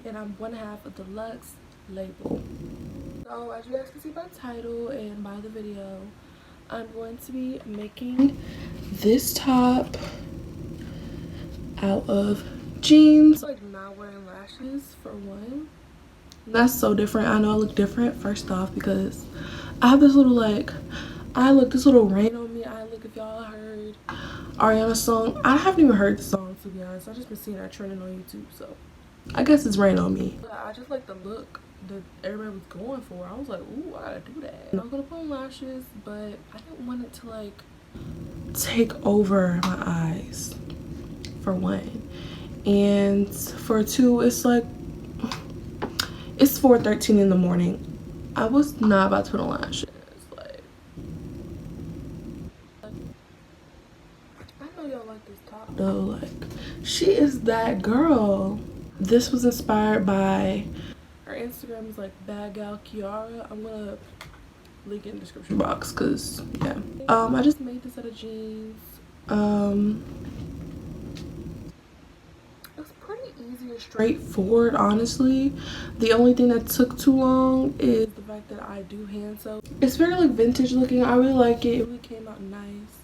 And I'm one half of the Deluxe label. So as you guys can see by the title and by the video, I'm going to be making this top out of jeans. Like not wearing lashes for one. That's so different. I know I look different first off because I have this little like this little rain on me. If y'all heard Ariana's song. I haven't even heard the song, to be honest. I've just been seeing that trending on YouTube, so I guess it's rain on me. I just like the look that everybody was going for. I was like, ooh, I gotta do that. I'm gonna put on lashes, but I didn't want it to like take over my eyes, for one. And for two, it's like, it's 4:13 in the morning. I was not about to put on lashes. Like, I know y'all like this top though. Like, she is that girl. This was inspired by, her Instagram is like Bad Gal Kiara. I'm gonna link it in the description box because yeah. I just made this out of jeans. It's pretty easy and straightforward, honestly. The only thing that took too long is the fact that I do hand sew. It's very like vintage looking. I really like it. It really came out nice.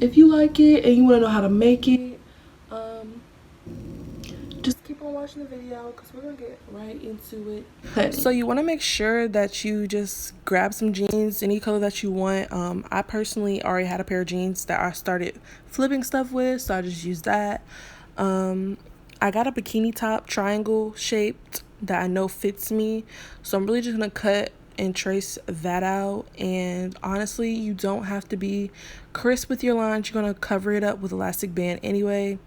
If you like it and you want to know how to make it, just keep on watching the video because we're gonna get right into it. So you want to make sure that you just grab some jeans any color that you want. I personally already had a pair of jeans that I started flipping stuff with, so I just used that. I got a bikini top, triangle shaped, that I know fits me, so I'm really just gonna cut and trace that out. And honestly, you don't have to be crisp with your lines. You're gonna cover it up with elastic band anyway.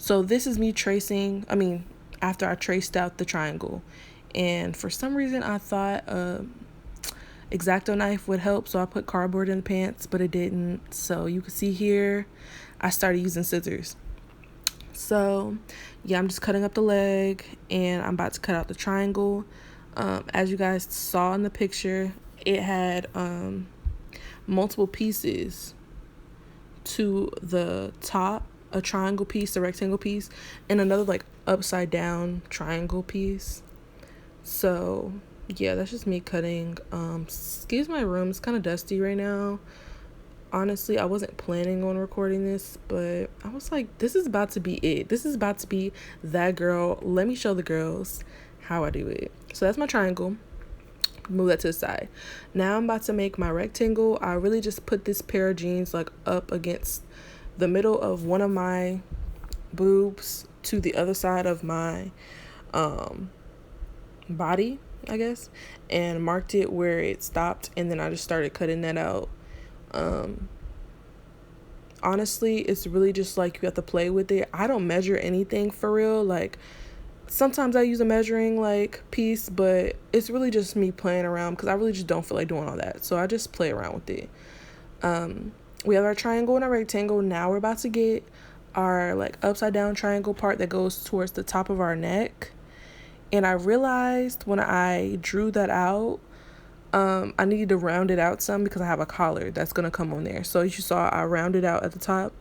So this is me tracing, after I traced out the triangle. And for some reason I thought X-Acto knife would help, so I put cardboard in the pants, but it didn't. So you can see here, I started using scissors. So yeah, I'm just cutting up the leg and I'm about to cut out the triangle. As you guys saw in the picture, it had multiple pieces to the top. A triangle piece, a rectangle piece, and another like upside down triangle piece. So yeah, that's just me cutting. Excuse my room, it's kind of dusty right now. Honestly, I wasn't planning on recording this, but I was like, this is about to be it. This is about to be that girl. Let me show the girls how I do it. So that's my triangle. Move that to the side. Now I'm about to make my rectangle. I really just put this pair of jeans like up against the middle of one of my boobs to the other side of my body, I guess, and marked it where it stopped, and then I just started cutting that out. Honestly, it's really just like you have to play with it. I don't measure anything for real. Like sometimes I use a measuring like piece, but it's really just me playing around because I really just don't feel like doing all that, so I just play around with it. We have our triangle and our rectangle. Now we're about to get our like upside down triangle part that goes towards the top of our neck. And I realized when I drew that out, I needed to round it out some because I have a collar that's gonna come on there. So as you saw, I rounded out at the top.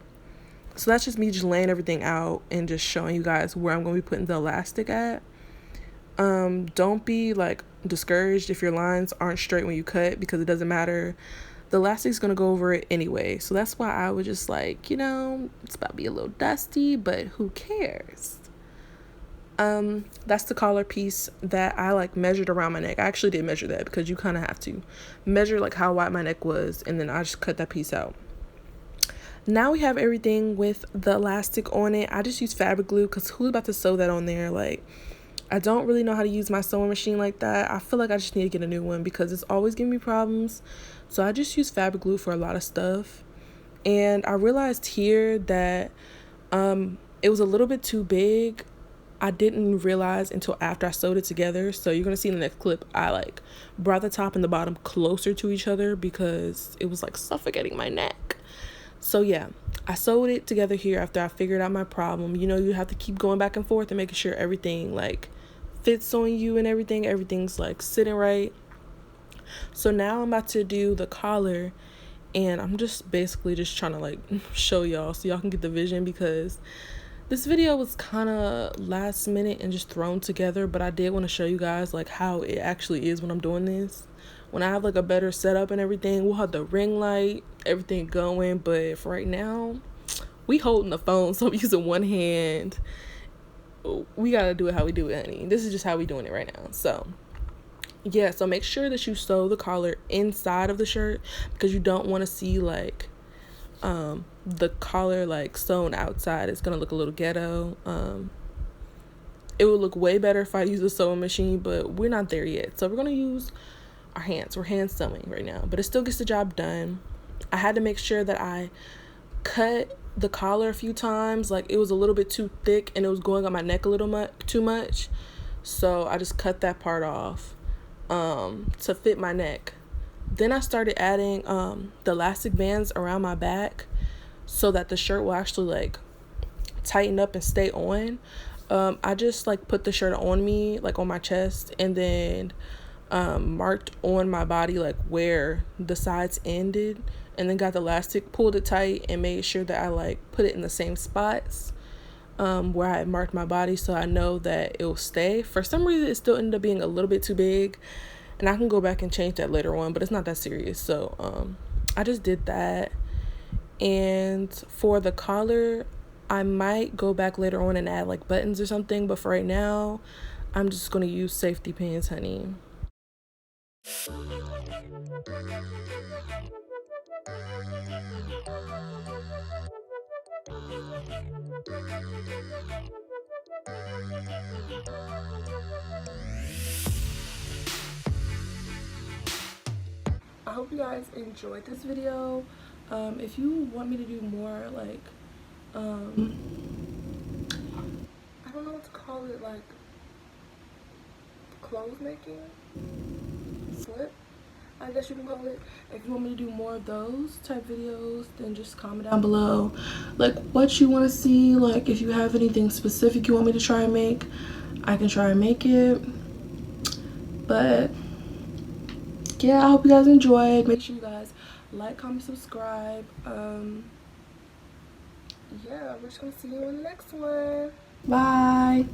So that's just me just laying everything out and just showing you guys where I'm gonna be putting the elastic at. Don't be like discouraged if your lines aren't straight when you cut, because it doesn't matter. The elastic's gonna go over it anyway. So that's why I was just like, it's about to be a little dusty, but who cares? That's the collar piece that I like measured around my neck. I actually did measure that because you kind of have to measure like how wide my neck was, and then I just cut that piece out. Now we have everything with the elastic on it. I just use fabric glue because who's about to sew that on there? Like, I don't really know how to use my sewing machine like that. I feel like I just need to get a new one because it's always giving me problems. So I just use fabric glue for a lot of stuff. And I realized here that it was a little bit too big. I didn't realize until after I sewed it together. So you're gonna see in the next clip, I like brought the top and the bottom closer to each other because it was like suffocating my neck. So yeah, I sewed it together here after I figured out my problem. You know, you have to keep going back and forth and making sure everything like fits on you and everything's like sitting right. So now I'm about to do the collar, and I'm just basically just trying to like show y'all so y'all can get the vision, because this video was kind of last minute and just thrown together, but I did want to show you guys like how it actually is when I'm doing this. When I have like a better setup and everything, we'll have the ring light, everything going, but for right now, we holding the phone, so I'm using one hand. We gotta do it how we do it, honey. This is just how we doing it right now. So yeah, so make sure that you sew the collar inside of the shirt, because you don't want to see like the collar like sewn outside. It's gonna look a little ghetto. It would look way better if I use a sewing machine, but we're not there yet, so we're gonna use our hands. We're hand sewing right now, but it still gets the job done. I had to make sure that I cut the collar a few times. Like, it was a little bit too thick and it was going on my neck a little too much, so I just cut that part off to fit my neck. Then I started adding the elastic bands around my back so that the shirt will actually like tighten up and stay on. I just like put the shirt on me, like on my chest, and then marked on my body like where the sides ended, and then got the elastic, pulled it tight, and made sure that I like put it in the same spots where I had marked my body, so I know that it will stay. For some reason it still ended up being a little bit too big, and I can go back and change that later on, but it's not that serious. So I just did that. And for the collar, I might go back later on and add like buttons or something, but for right now I'm just going to use safety pins, honey. I hope you guys enjoyed this video. If you want me to do more like I don't know what to call it, like clothes making, slip, I guess you can call it. If you want me to do more of those type videos, then just comment down below like what you want to see. Like, if you have anything specific you want me to try and make, I can try and make it. But yeah, I hope you guys enjoyed. Make sure you guys like, comment, subscribe. Yeah, we're just gonna see you in the next one. Bye.